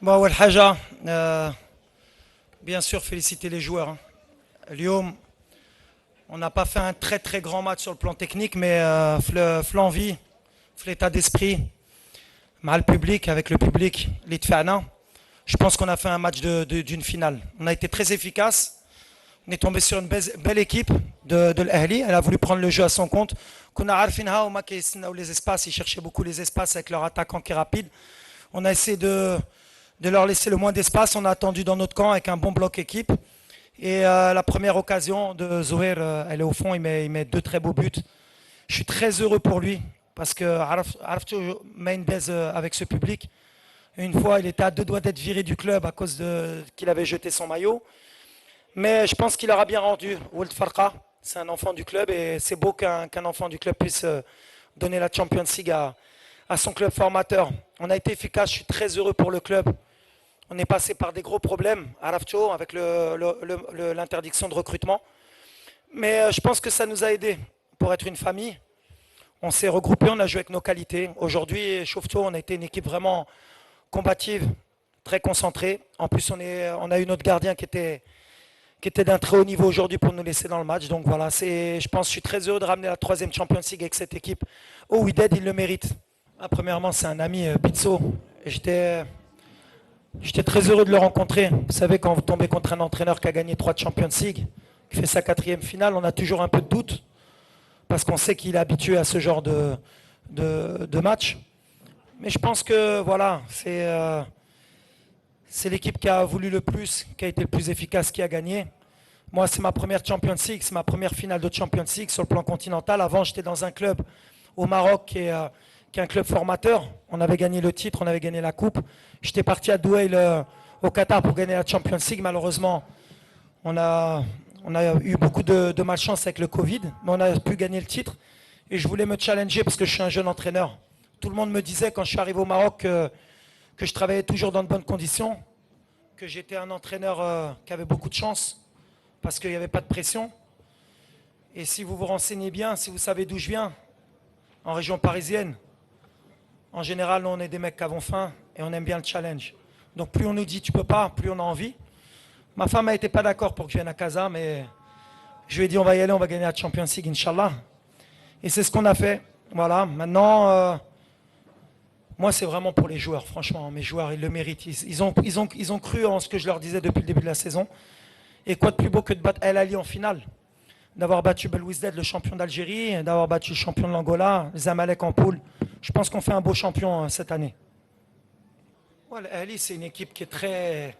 Bon, أول حاجة bien sûr féliciter les joueurs. Hein. اليوم, on n'a pas fait un très très grand match sur le plan technique, mais l'envie, l'état d'esprit, مع le public, avec le public, les تفاعنا, je pense qu'on a fait un match d'une finale. On a été très efficace. On est tombé sur une belle équipe de l'Ahli. Elle a voulu prendre le jeu à son compte. كنا عارفينها وما كيستناو les espaces. Ils cherchaient beaucoup les espaces avec leur attaquant qui est rapide. On a essayé de leur laisser le moins d'espace. On a attendu dans notre camp avec un bon bloc équipe. Et la première occasion de Zoher, elle est au fond. Il met deux très beaux buts. Je suis très heureux pour lui parce que عرفت main base avec ce public. Une fois, il était à deux doigts d'être viré du club à cause qu'il avait jeté son maillot. Mais je pense qu'il aura bien rendu. Wold Farqa, c'est un enfant du club et c'est beau qu'un enfant du club puisse donner la Champions League à son club formateur. On a été efficace, je suis très heureux pour le club. On est passé par des gros problèmes à Rafcho avec l'interdiction de recrutement. Mais je pense que ça nous a aidés pour être une famille. On s'est regroupés, on a joué avec nos qualités. Aujourd'hui, Chauvetot, on a été une équipe vraiment combative, très concentrée. En plus, on a eu notre gardien qui était d'un très haut niveau aujourd'hui pour nous laisser dans le match. Donc voilà, je pense que je suis très heureux de ramener la troisième Champions League avec cette équipe. Oh, Wydad, il le mérite. Premièrement, c'est un ami, Bitso. J'étais très heureux de le rencontrer. Vous savez, quand vous tombez contre un entraîneur qui a gagné 3 Champions League, qui fait sa quatrième finale, on a toujours un peu de doute, parce qu'on sait qu'il est habitué à ce genre de match. Mais je pense que voilà, c'est l'équipe qui a voulu le plus, qui a été le plus efficace, qui a gagné. Moi, c'est ma première Champions League, c'est ma première finale de Champions League sur le plan continental. Avant, j'étais dans un club au Maroc qui est un club formateur. On avait gagné le titre, on avait gagné la coupe. J'étais parti à Douai au Qatar pour gagner la Champions League. Malheureusement, on a eu beaucoup de malchance avec le Covid, mais on a pu gagner le titre. Et je voulais me challenger parce que je suis un jeune entraîneur. Tout le monde me disait quand je suis arrivé au Maroc que je travaillais toujours dans de bonnes conditions, que j'étais un entraîneur qui avait beaucoup de chance parce qu'il n'y avait pas de pression. Et si vous vous renseignez bien, si vous savez d'où je viens, en région parisienne, en général, nous, on est des mecs qui avons faim et on aime bien le challenge. Donc plus on nous dit tu peux pas, plus on a envie. Ma femme n'était pas d'accord pour que je vienne à Casa, mais je lui ai dit on va y aller, on va gagner la Champions League, Inch'Allah. Et c'est ce qu'on a fait. Voilà, maintenant, moi c'est vraiment pour les joueurs, franchement. Mes joueurs, ils le méritent. Ils ont cru en ce que je leur disais depuis le début de la saison. Et quoi de plus beau que de battre El Ali en finale, d'avoir battu Belouizdad, le champion d'Algérie, d'avoir battu le champion de l'Angola, Zamalek en poule. Je pense qu'on fait un beau champion cette année. Ouais, Ali, c'est une équipe qui est très,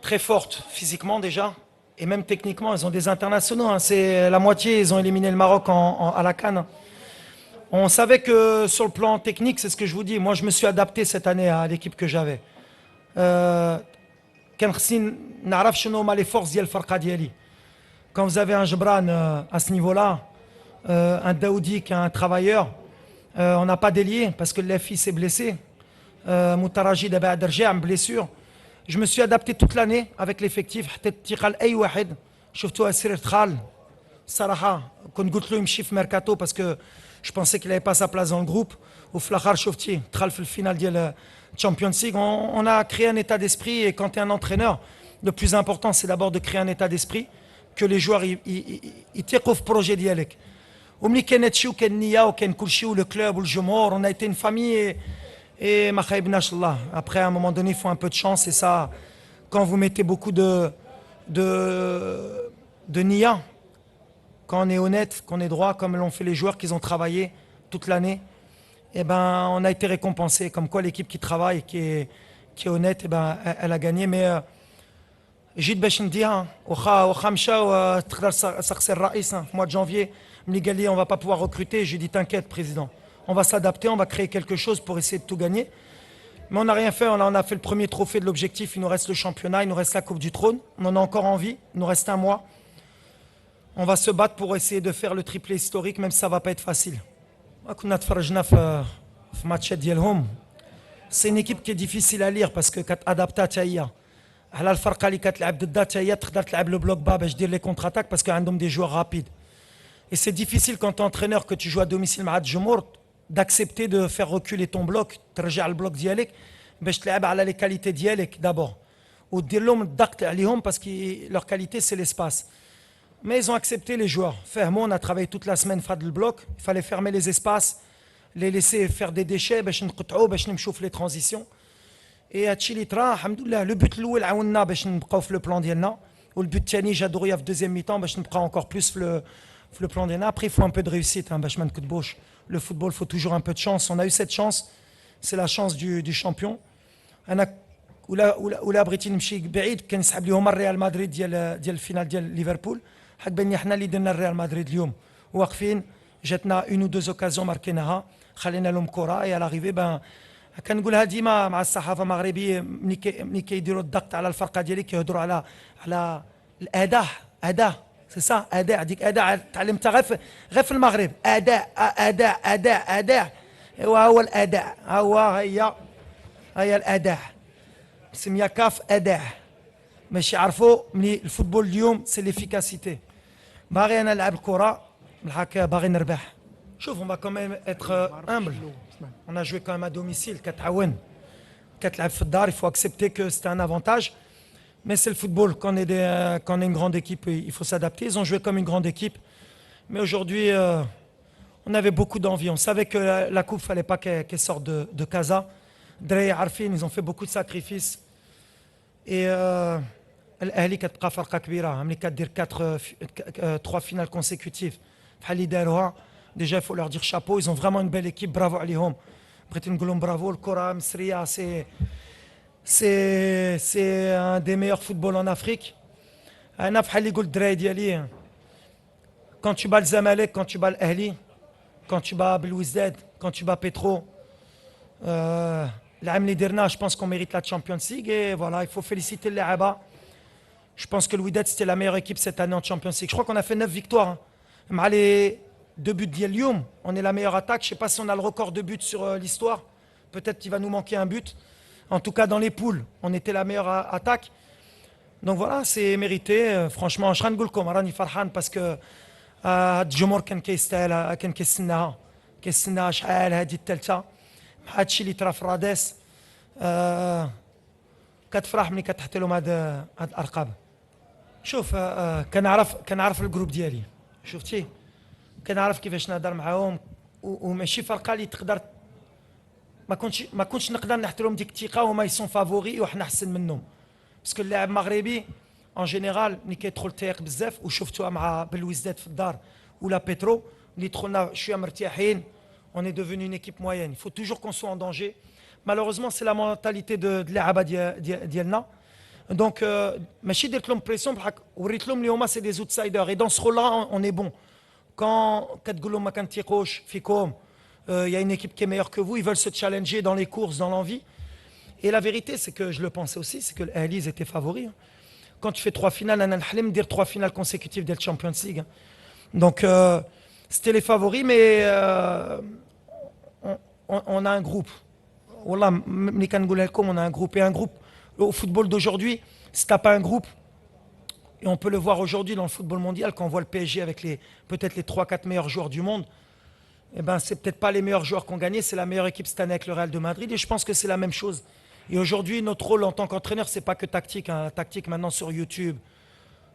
très forte physiquement déjà, et même techniquement, ils ont des internationaux. Hein. C'est la moitié, ils ont éliminé le Maroc à la CAN. On savait que sur le plan technique, c'est ce que je vous dis, moi je me suis adapté cette année à l'équipe que j'avais. كان خصني نعرف شنو هما les forces ديال الفرقه ديالي. Quand vous avez un Jebran à ce niveau-là, un Daoudi qui est un travailleur, on n'a pas délié parce que l'FI s'est blessé. Moutaraji d'abord a une blessure. Je me suis adapté toute l'année avec l'effectif. حطيت ثقة لأي واحد. شفتو أسير دخل. صراحة كنت قلت له يمشي في ميركاتو parce que je pensais qu'il n'avait pas sa place dans le groupe. وفي الآخر شفتيه دخل في الفينال ديال Champions League. On a créé un état d'esprit et quand tu es un entraîneur, le plus important c'est d'abord de créer un état d'esprit que les joueurs يثقوا في projet ديالك. وملي كان هادشي وكان النية وكان كلشي ولو كلوب والجمهور, on a été une famille et ما خايبناش الله. Après à un moment donné, il faut un peu de chance et ça quand vous mettez beaucoup de nia, quand on est honnête, qu'on est droit comme l'ont fait les joueurs qui ont travaillé toute l'année, eh ben on a été récompensé comme quoi l'équipe qui travaille qui est honnête, eh ben elle a gagné. Mais جيت باش نديها واخا مشاو تقدر سقسي الرئيس في mois de janvier ملي قال لي on va pas pouvoir recruter, j'ai dit t'inquiète président, on va s'adapter, on va créer quelque chose pour essayer de tout gagner. Mais on n'a rien fait, on a fait le premier trophée de l'objectif, il nous reste le championnat, il nous reste la Coupe du Trône, on en a encore envie, il nous reste un mois. On va se battre pour essayer de faire le triplé historique, même si ça va pas être facile. كنا تفرجنا في ماتشات ديالهم. C'est une équipe qui est difficile à lire parce que كتادابتا حتى هي على الفرقه اللي كتلعب ضدها حتى هي تقدر تلعب لو بلوك با باش دير لي كونتر اتاك parce qu'عندهم des joueurs rapides. Et c'est difficile quand tu es entraîneur que tu joues à domicile مع الجمهور d'accepter de faire reculer ton bloc, ترجع البلوك ديالك. باش تلعب على les qualités ديالك d'abord ودير لهم الضغط عليهم parce que leur qualité c'est l'espace. Mais ils ont accepté les joueurs. On a travaillé toute la semaine faire le bloc. Il fallait fermer les espaces, les laisser faire des déchets, باش نقطعوا باش نمشوا في les transitions. Et هادشي اللي طرا الحمد لله. Le but الاول عاوننا باش نبقاو في le plan ديالنا. والبut الثاني جا دغيا في deuxième mi-temps باش نبقاو encore plus في le plan ديالنا. Après il faut un peu de réussite باش ما نكذبوش. Le football faut toujours un peu de chance. On a eu cette chance. C'est la chance du champion. انا ولا بغيتي نمشي بعيد كان يسحب لهم الريال مدريد ديال الفينال ديال ليفربول. حق باني حنا اللي درنا الريال مدريد اليوم واقفين جاتنا اون او دو اوكازيون ماركيناها خلينا لهم كره اي على غيفي بان كنقولها ديما مع الصحافه المغربيه ملي كيديروا الضغط على الفرقه ديالي كيهضروا على الاداء سي سا اداء ديك اداء تعلمتها غير في المغرب اداء هو الاداء هي الاداء سميها كاف اداء ماشي يعرفوا ملي الفوتبول اليوم سي ليفيكاسيتي باغي انا نلعب الكره بالحق باغي نربح شوف on va quand même être humble on a joué quand même à domicile كتعاون كتلعب في الدار il faut accepter que c'est un avantage mais c'est le football quand on est une grande équipe il faut s'adapter ils ont joué comme une grande équipe mais aujourd'hui on avait beaucoup d'envie on savait que la coupe fallait pas qu'elle sorte de Casa Drey Arfin ils ont fait beaucoup de sacrifices et الاهلي كتبقى فرقه كبيره ملي كدير 3 finales consécutives بحال اللي داروها déjà il faut leur dire chapeau ils ont vraiment une belle équipe bravo عليهم بغيت نقول لهم برافو الكره مصريه c'est un des meilleurs footballs en Afrique انا بحال اللي قلت الدراري ديالي quand tu bats le Zamalek quand tu bats الاهلي quand tu bats Belouizdad quand tu bats Petro العام اللي درنا je pense qu'on mérite la Champions League et voilà il faut féliciter les Aba. Je pense que le Wydad c'était la meilleure équipe cette année en Champions League. Je crois qu'on a fait 9 victoires. Mais les 2 buts d'Yel Lyoum, on est la meilleure attaque. Je ne sais pas si on a le record de buts sur l'histoire. Peut-être qu'il va nous manquer un but. En tout cas, dans les poules, on était la meilleure attaque. Donc voilà, c'est mérité. Franchement, je نقول لكم راني فرحان parce que هاد الجمهور كان كيستاهل كان كيستناها شحال هذه الثالثه. هادشي اللي طرا في راديس كتفرح ملي كتحط لهم هاد الارقام. شوف كنعرف الجروب ديالي شفتي كنعرف كيفاش نهضر معاهم وماشي فرقه اللي تقدر ما كنتش نقدر نحترم ديك الثقه وما يسون فافوري وحنا احسن منهم باسكو اللاعب المغربي ان جينيرال ملي كيدخل تيق بزاف وشفتوها مع بلويزداد في الدار ولا بيترو ملي دخلنا شويه مرتاحين on est devenu une équipe moyenne il faut toujours qu'on soit en danger malheureusement c'est la mentalité de اللاعبه ديالنا donc ماشي درت لهم بريسيون بحال وريت لهم اللي هما سي دي اوتسايدر et dans ce rôle là on est bon quand كتقول لهم ما كنتيقوش فيكم il y a une équipe qui est meilleure que vous ils veulent se challenger dans les courses dans l'envie et la vérité c'est que je le pensais aussi c'est que l'Ahli ils étaient favoris quand tu fais 3 finales انا نحلم ندير 3 finales consécutives de la Champions League donc c'était les favoris mais on a un groupe والله ملي كنقولها لكم on a un groupe et un groupe au football d'aujourd'hui si t'as pas un groupe et on peut le voir aujourd'hui dans le football mondial quand on voit le PSG avec peut-être les 3-4 meilleurs joueurs du monde eh ben c'est peut-être pas les meilleurs joueurs qui ont gagné c'est la meilleure équipe cette année avec le Real de Madrid et je pense que c'est la même chose et aujourd'hui notre rôle en tant qu'entraîneur c'est pas que tactique la tactique maintenant sur YouTube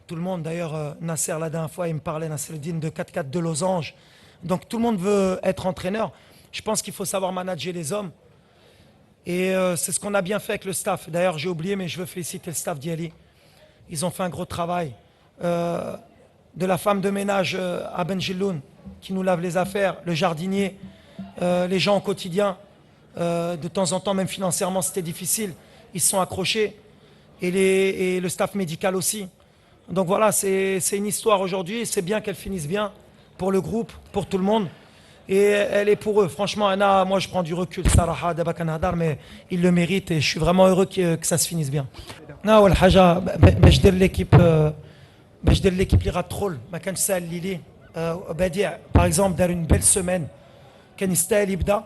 tout le monde d'ailleurs Nasser la dernière fois il me parlait Nasreddine de 4-4 de losange donc tout le monde veut être entraîneur je pense qu'il faut savoir manager les hommes et c'est ce qu'on a bien fait avec le staff. D'ailleurs, j'ai oublié, mais je veux féliciter le staff d'Yali. Ils ont fait un gros travail. De la femme de ménage à Benjiloun, qui nous lave les affaires, le jardinier, les gens au quotidien. De temps en temps, même financièrement, c'était difficile. Ils se sont accrochés. Et le staff médical aussi. Donc voilà, c'est une histoire aujourd'hui. C'est bien qu'elle finisse bien pour le groupe, pour tout le monde. Et elle est pour eux. Franchement, Anna, moi je prends du recul, Sarah, mais ils le méritent et je suis vraiment heureux que ça se finisse bien. Non, الحاجة باش دير l'équipe اللي غتدخل ما كانش ساهل ليلي بديع par exemple دار une belle semaine كان يستاهل يبدا.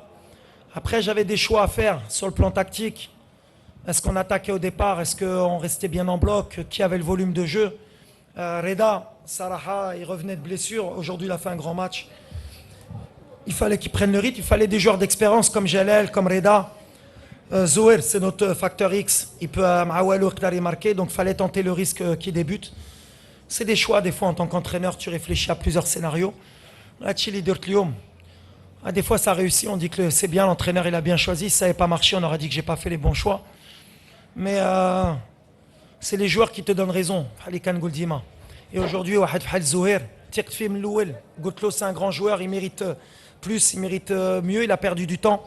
Après j'avais des choix à faire sur le plan tactique. Est-ce qu'on attaquait au départ? Est-ce qu'on restait bien en bloc? Qui avait le volume de jeu? Reda, Sarah, il revenait de blessure. Aujourd'hui, il a fait un grand match. Il fallait qu'ils prennent le rythme, il fallait des joueurs d'expérience comme Jalel, comme Reda. Zoher, c'est notre facteur X. Il peut marquer, donc il fallait tenter le risque qu'il débute. C'est des choix, des fois en tant qu'entraîneur, tu réfléchis à plusieurs scénarios. Des fois ça réussit, on dit que c'est bien, l'entraîneur il a bien choisi. Si ça n'avait pas marché, on aurait dit que j'ai pas fait les bons choix. Mais c'est les joueurs qui te donnent raison. Et aujourd'hui, Zoher, c'est un grand joueur, il mérite plus, il mérite mieux, il a perdu du temps.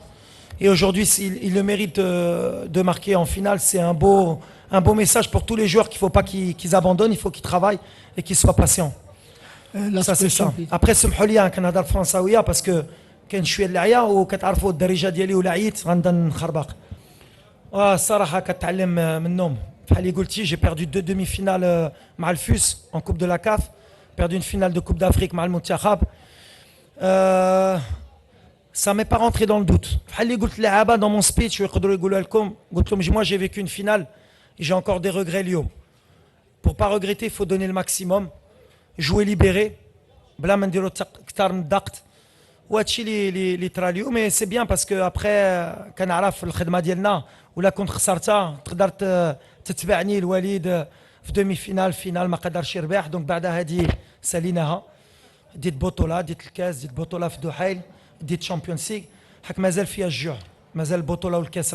Et aujourd'hui, il le mérite de marquer en finale. C'est un beau message pour tous les joueurs qu'il ne faut pas qu'ils abandonnent, il faut qu'ils travaillent et qu'ils soient patients. Ça, c'est ça. Après, سمحوا لي كنهضر فرنساويه باسكو كاين شويه اللعيا وكتعرفوا الدارجه ديالي ولا عييت غنبدا نخربق. الصراحه كتعلم منهم. بحال اللي قلتي j'ai perdu 2 demi-finales مع الفوس en coupe de la CAF, perdu une finale de coupe d'Afrique مع المنتخب. Ça m'est pas rentré dans le doute. Dans mon speech, moi j'ai vécu une finale et j'ai encore des regrets Lyon. Pour pas regretter, il faut donner le maximum, jouer libéré. Mais c'est bien parce que après كنعرف الخدمه ديالنا ولا كنت خسرتها تقدر تتبعني الوليد في دومي فينال فينال ما قدرش يربح دونك بعد هذه ساليناها ديت بطوله ديت الكاس ديت بطوله في دحيل ديت شامبيونز ليغ حك مازال فيها الجوع مازال البطوله والكاس